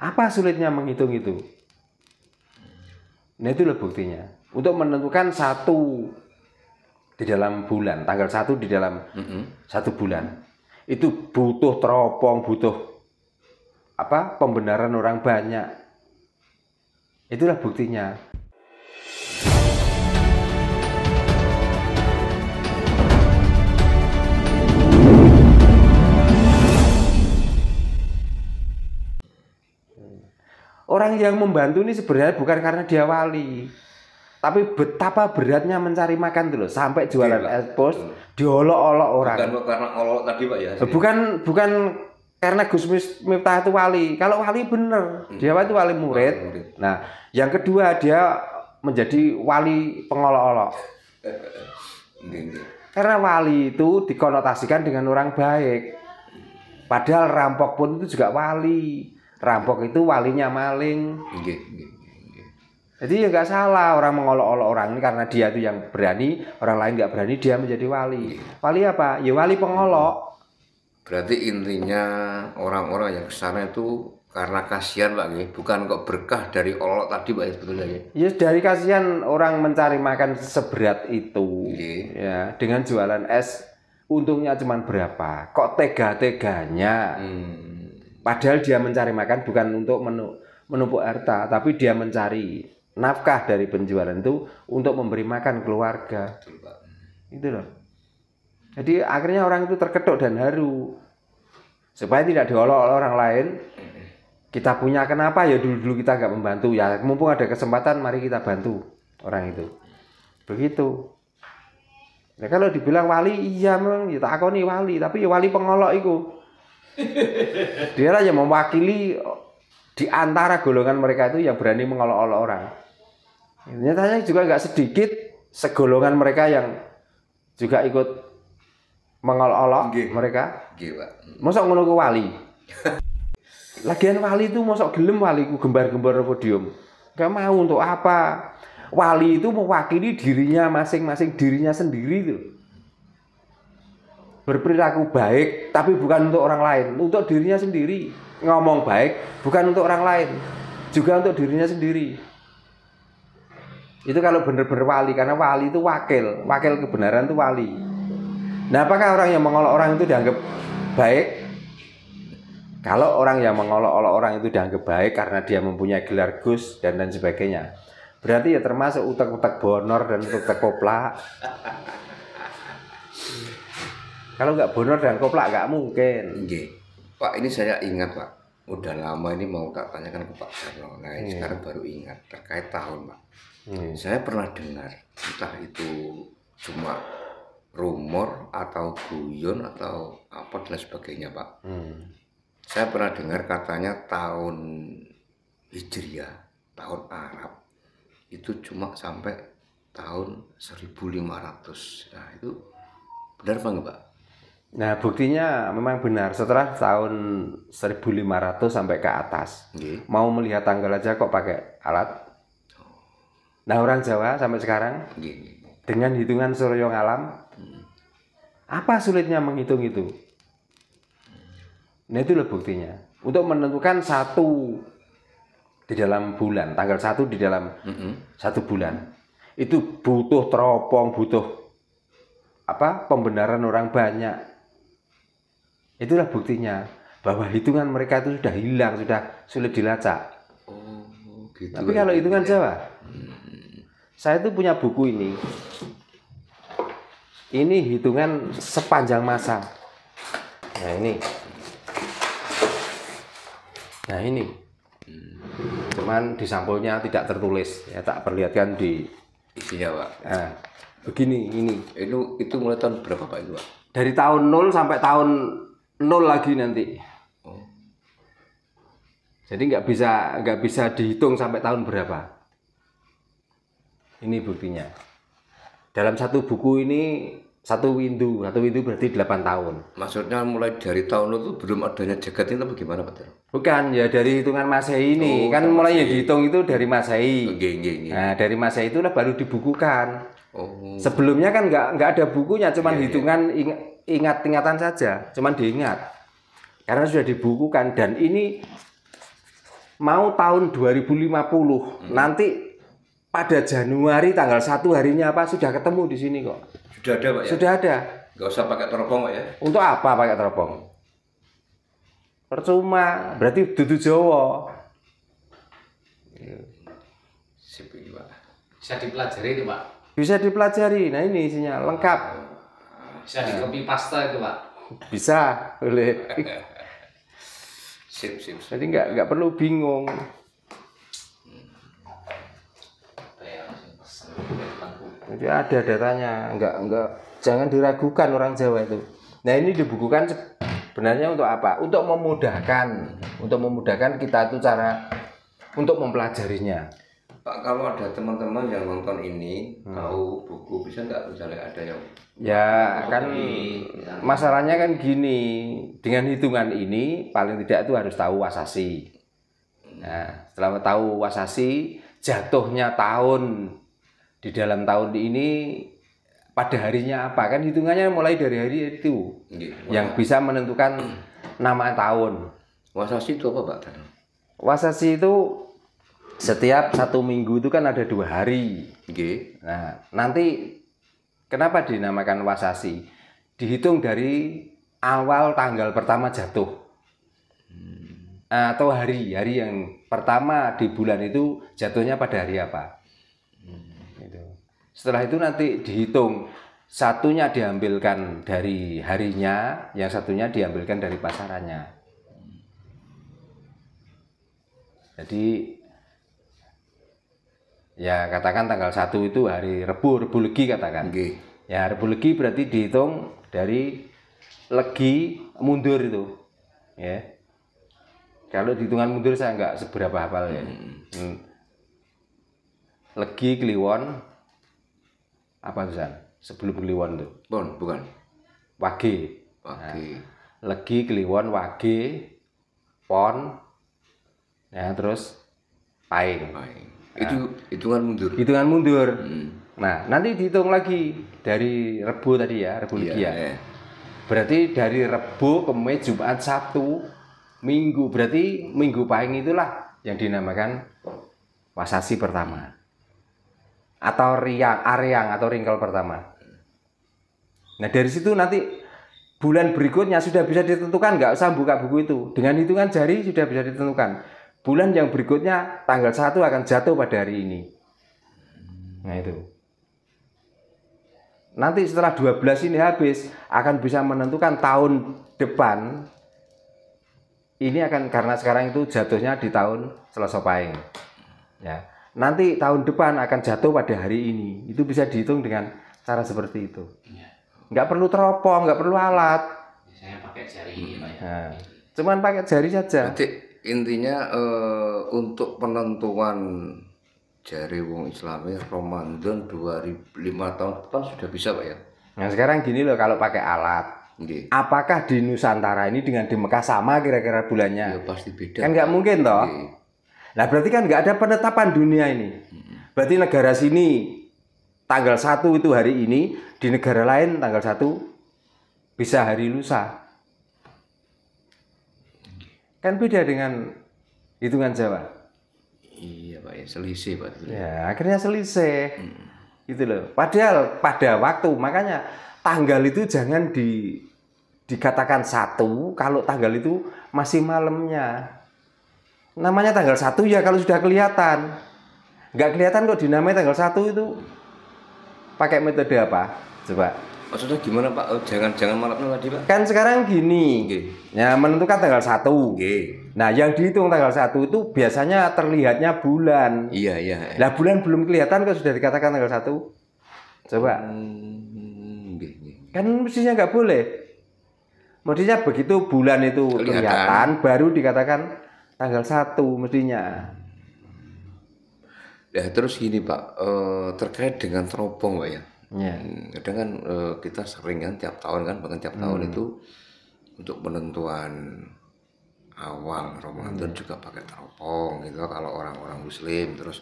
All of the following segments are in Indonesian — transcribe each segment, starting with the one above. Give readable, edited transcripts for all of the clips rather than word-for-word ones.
Apa sulitnya menghitung itu? Nah itulah buktinya. Untuk menentukan satu di dalam bulan, tanggal 1 di dalam satu bulan, itu butuh teropong, butuh pembenaran orang banyak. Itulah buktinya. Orang yang membantu ini sebenarnya bukan karena dia wali, tapi betapa beratnya mencari makan dulu sampai jualan es pos diolok-olok orang. Bukan karena olok tadi Pak ya. Bukan karena Gus Miftah itu wali. Kalau wali bener, dia itu wali murid. Nah, yang kedua dia menjadi wali pengolok-olok. Karena wali itu dikonotasikan dengan orang baik. Padahal rampok pun itu juga wali. Rampok itu walinya maling. Jadi ya nggak salah orang mengolok-olok orang ini karena dia itu yang berani, orang lain nggak berani, dia menjadi wali. Wali apa? Ya wali pengolok. Berarti intinya orang-orang yang kesana itu karena kasihan Pak, bukan kok berkah dari olok tadi Pak sebetulnya. Ya dari kasihan orang mencari makan seberat itu, ya dengan jualan es, untungnya cuma berapa? Kok tega-teganya? Padahal dia mencari makan bukan untuk menumpuk harta, tapi dia mencari nafkah dari penjualan itu untuk memberi makan keluarga. Itu loh. Jadi akhirnya orang itu terketuk dan haru. Supaya tidak diolok oleh orang lain. Kita punya kenapa ya dulu kita nggak membantu ya. Mumpung ada kesempatan mari kita bantu orang itu. Begitu. Nah, kalau dibilang wali iya memang ya tak akoni wali, tapi ya wali pengolok itu. Dia lah yang mewakili di antara golongan mereka itu yang berani mengolok-olok orang. Nyatanya juga nggak sedikit segolongan mereka yang juga ikut mengolok-olok mereka. Mosok ngono ku wali. Lagian wali itu mosok gelem wali ku gembar-gembar podium. Gak mau untuk apa? Wali itu mewakili dirinya masing-masing, dirinya sendiri itu. Berperilaku baik tapi bukan untuk orang lain, untuk dirinya sendiri. Ngomong baik bukan untuk orang lain, juga untuk dirinya sendiri. Itu kalau benar-benar wali, karena wali itu wakil kebenaran itu wali. Nah, apakah orang yang mengolok orang itu dianggap baik? Kalau orang yang mengolok-olok orang itu dianggap baik karena dia mempunyai gelar Gus dan lain sebagainya, berarti ya termasuk utek-utek bonor dan utek koplak. Kalau nggak bonor dan koplak nggak mungkin. Pak, ini saya ingat Pak, udah lama ini mau tak tanyakan ke Pak Sarno. Nah ini sekarang baru ingat terkait tahun Pak. Saya pernah dengar, entah itu cuma rumor atau guyon atau apa dan sebagainya Pak. Saya pernah dengar katanya tahun Hijriah, tahun Arab itu cuma sampai tahun 1500. Nah itu benar apa enggak Pak? Nah buktinya memang benar setelah tahun 1500 sampai ke atas. Mau melihat tanggal aja kok pakai alat. Nah orang Jawa sampai sekarang dengan hitungan suryo ngalam, apa sulitnya menghitung itu? Nah itulah buktinya. Untuk menentukan satu di dalam bulan, tanggal 1 di dalam satu bulan, itu butuh teropong, butuh pembenaran orang banyak. Itulah buktinya bahwa hitungan mereka itu sudah hilang, sudah sulit dilacak. Gitu. Tapi kalau hitungan Jawa, saya itu punya buku ini. Ini hitungan sepanjang masa. Nah ini. Nah ini. Cuman di sampulnya tidak tertulis, ya tak perlihatkan di isinya Pak. Nah, begini ini. Itu mulai tahun berapa Pak itu Pak? Dari tahun 0 sampai tahun 0 lagi nanti. Jadi nggak bisa dihitung sampai tahun berapa. Ini buktinya. Dalam satu buku ini satu windu berarti 8 tahun. Maksudnya mulai dari tahun itu belum adanya jagat ini bagaimana Pak? Bukan, ya dari hitungan Masehi ini. Kan mulai yang dihitung itu dari Masehi. Nah, dari Masehi itulah baru dibukukan. Sebelumnya kan nggak ada bukunya, cuman hitungan ingat-ingatan saja, cuman diingat. Karena sudah dibukukan dan ini mau tahun 2050 nanti pada Januari tanggal 1 harinya apa sudah ketemu di sini kok. Sudah ada Pak ya? Sudah ada. Nggak usah pakai teropong Pak ya? Untuk apa pakai teropong? Percuma, berarti dudu Jawa. Sip ini Pak. Bisa dipelajari itu Pak. Bisa dipelajari. Nah ini isinya lengkap. Bisa di copy paste itu Pak. Bisa, boleh. Sip. Jadi nggak perlu bingung. Jadi ada datanya, nggak jangan diragukan orang Jawa itu. Nah ini dibukukan sebenarnya untuk apa? Untuk memudahkan kita itu cara untuk mempelajarinya. Pak, kalau ada teman-teman yang nonton ini tahu buku, bisa nggak misalnya ada yang ya kan masalahnya kan gini, dengan hitungan ini paling tidak itu harus tahu Wasasi. Nah setelah tahu Wasasi, jatuhnya tahun di dalam tahun ini pada harinya apa, kan hitungannya mulai dari hari itu yang bisa menentukan nama tahun. Wasasi itu apa Pak? Wasasi itu setiap 1 minggu itu kan ada 2 hari. Nah, nanti kenapa dinamakan Wasasi? Dihitung dari awal tanggal pertama jatuh. Atau hari yang pertama di bulan itu jatuhnya pada hari apa? Gitu. Setelah itu nanti dihitung, satunya diambilkan dari harinya, yang satunya diambilkan dari pasarannya. Jadi ya katakan tanggal 1 itu hari Rebu Legi katakan. Ya Rebu Legi berarti dihitung dari Legi mundur itu. Ya. Kalau dihitungan mundur saya nggak seberapa hafal ya. Legi Kliwon apa tulisan? Sebelum Kliwon tuh. Bukan. Wage. Nah, Legi Kliwon Wage Pon. Ya terus Paing. Itu hitungan mundur. Hitungan mundur. Nah, nanti dihitung lagi dari Rebu tadi ya, Rebu Legi ya. Berarti dari Rebu, Kamis, Jumat, Sabtu, Minggu. Berarti Minggu Paing itulah yang dinamakan Wasasi pertama. Atau Aryang atau Ringkel pertama. Nah, dari situ nanti bulan berikutnya sudah bisa ditentukan, nggak usah buka buku itu. Dengan hitungan jari sudah bisa ditentukan. Bulan yang berikutnya tanggal 1 akan jatuh pada hari ini. Nah itu. Nanti setelah 12 ini habis akan bisa menentukan tahun depan. Ini akan karena sekarang itu jatuhnya di tahun Selasa Paing. Ya. Nanti tahun depan akan jatuh pada hari ini. Itu bisa dihitung dengan cara seperti itu. Nggak perlu teropong, nggak perlu alat. Saya pakai jari Pak ya. Nah, cuman pakai jari saja. Berarti intinya untuk penentuan jari wong Islami Ramadan 2005 tahun depan sudah bisa Pak ya? Nah sekarang gini loh, kalau pakai alat, apakah di Nusantara ini dengan di Mekah sama kira-kira bulannya? Ya pasti beda. Kan nggak mungkin toh. Nah berarti kan nggak ada penetapan dunia ini. Berarti negara sini tanggal 1 itu hari ini, di negara lain tanggal 1 bisa hari lusa. Kan beda dengan hitungan Jawa. Iya Pak ya, selisih Pak. Ya akhirnya selisih. Gitu loh. Padahal pada waktu, makanya tanggal itu jangan dikatakan 1 kalau tanggal itu masih malamnya. Namanya tanggal 1 ya kalau sudah kelihatan. Nggak kelihatan kok dinamai tanggal 1 itu. Pakai metode apa? Coba. Maksudnya gimana Pak? Jangan malamnya tadi Pak? Kan sekarang gini. Ya menentukan tanggal 1. Nah, yang dihitung tanggal 1 itu biasanya terlihatnya bulan. Iya. Nah, bulan belum kelihatan kok sudah dikatakan tanggal 1. Coba. Kan mestinya nggak boleh. Mestinya begitu bulan itu kelihatan baru dikatakan tanggal 1 mestinya. Ya terus gini Pak, terkait dengan teropong Pak ya. Kadang kan kita sering kan tiap tahun kan, bahkan tiap tahun itu untuk penentuan awal Ramadan juga pakai teropong gitu kalau orang-orang Muslim. Terus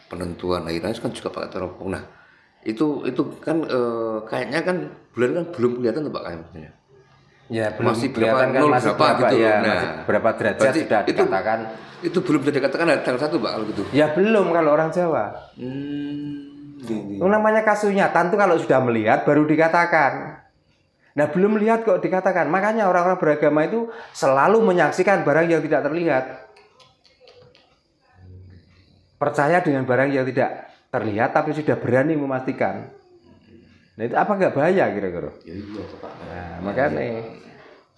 penentuan hari raya kan juga pakai teropong. Nah itu kan kayaknya kan bulan kan belum kelihatan tuh Pak kayaknya. Ya, belum masih kelihatan kan masih berapa gitu. Ya, Nah, masih berapa derajat sudah dikatakan. Itu belum bisa dikatakan tanggal 1, Pak, kalau gitu. Ya belum kalau orang Jawa. Namanya kasunyatan tuh kalau sudah melihat baru dikatakan. Nah, belum melihat kok dikatakan. Makanya orang-orang beragama itu selalu menyaksikan barang yang tidak terlihat. Percaya dengan barang yang tidak terlihat tapi sudah berani memastikan. Nah, itu apa nggak bahaya kira-kira? Ya iya, Pak. Nah,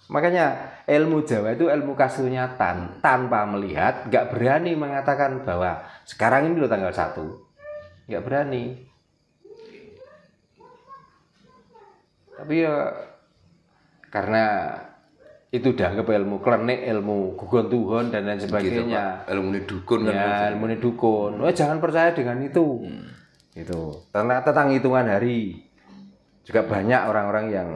makanya ilmu Jawa itu ilmu kasunyatan, tanpa melihat, nggak berani mengatakan bahwa sekarang ini loh tanggal 1. Nggak berani. Tapi ya karena itu dianggap ilmu klenik, ilmu gugon Tuhan dan lain sebagainya. Gitu, ilmu dukun kan. Ya, ilmu dukun. Jangan percaya dengan itu. Itu. Karena tentang hitungan hari juga banyak orang-orang yang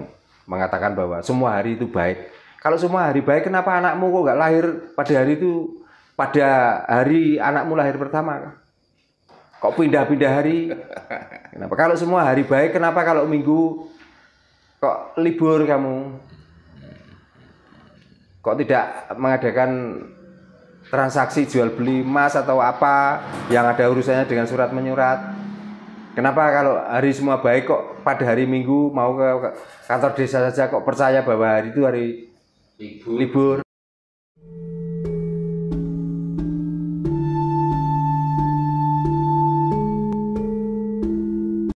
mengatakan bahwa semua hari itu baik. Kalau semua hari baik, kenapa anakmu kok nggak lahir pada hari itu, pada hari anakmu lahir pertama? Kok pindah-pindah hari? Kenapa? Kalau semua hari baik, kenapa kalau minggu kok libur kamu? Kok tidak mengadakan transaksi jual beli emas atau apa yang ada urusannya dengan surat menyurat? Kenapa kalau hari semua baik kok pada hari Minggu mau ke kantor desa saja kok percaya bahwa hari itu hari libur?